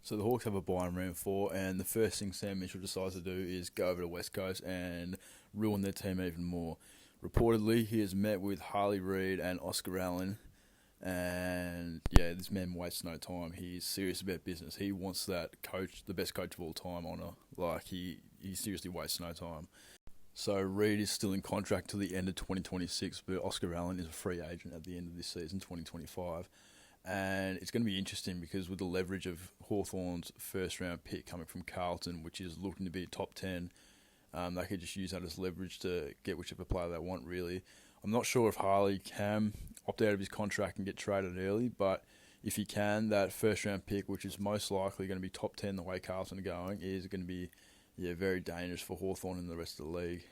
So the Hawks have a bye in round 4, and the first thing Sam Mitchell decides to do is go over to West Coast and ruin their team even more. Reportedly, he has met with Harley Reid and Oscar Allen, and yeah, this man wastes no time. He's serious about business. He wants that coach, the best coach of all time, honour. Like he seriously wastes no time. So Reid is still in contract till the end of 2026, but Oscar Allen is a free agent at the end of this season, 2025. And it's going to be interesting because with the leverage of Hawthorn's first round pick coming from Carlton, which is looking to be top 10, they could just use that as leverage to get whichever player they want, really. I'm not sure if Harley can opt out of his contract and get traded early, but if he can, that first round pick, which is most likely going to be top 10 the way Carlton are going, is going to be very dangerous for Hawthorn and the rest of the league.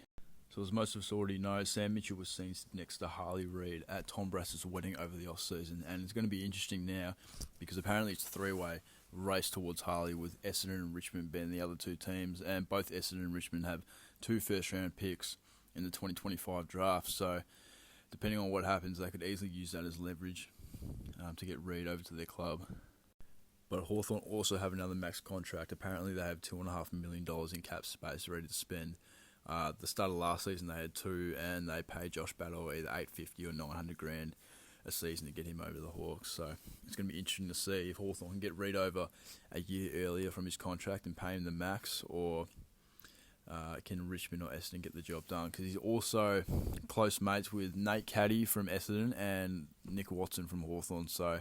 So as most of us already know, Sam Mitchell was seen next to Harley Reid at Tom Brass's wedding over the off-season, and it's going to be interesting now because apparently it's a three-way race towards Harley with Essendon and Richmond being the other two teams, and both Essendon and Richmond have 2 first-round picks in the 2025 draft, so depending on what happens, they could easily use that as leverage to get Reid over to their club. But Hawthorn also have another max contract. Apparently they have $2.5 million in cap space ready to spend. The start of last season they had 2, and they paid Josh Battle either $850 or $900,000 a season to get him over the Hawks. So it's going to be interesting to see if Hawthorn can get Reid over a year earlier from his contract and pay him the max, or can Richmond or Essendon get the job done? Because he's also close mates with Nate Caddy from Essendon and Nick Watson from Hawthorn. So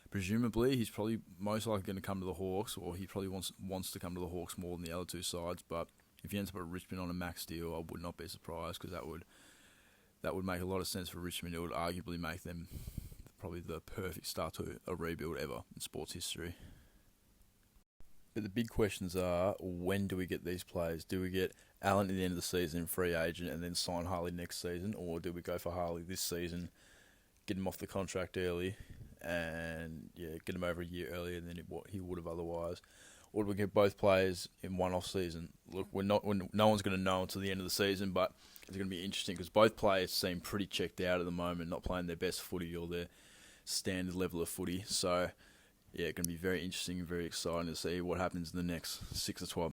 presumably he's probably most likely going to come to the Hawks, or he probably wants to come to the Hawks more than the other two sides. But if he ends up at Richmond on a max deal, I would not be surprised, because that would make a lot of sense for Richmond. It would arguably make them probably the perfect start to a rebuild ever in sports history. But the big questions are, when do we get these players? Do we get Allen at the end of the season, free agent, and then sign Harley next season? Or do we go for Harley this season, get him off the contract early, and get him over a year earlier than what he would have otherwise? Or do we get both players in one off season? Look, no one's going to know until the end of the season, but it's going to be interesting because both players seem pretty checked out at the moment, not playing their best footy or their standard level of footy. So, yeah, it's going to be very interesting and very exciting to see what happens in the next 6 to 12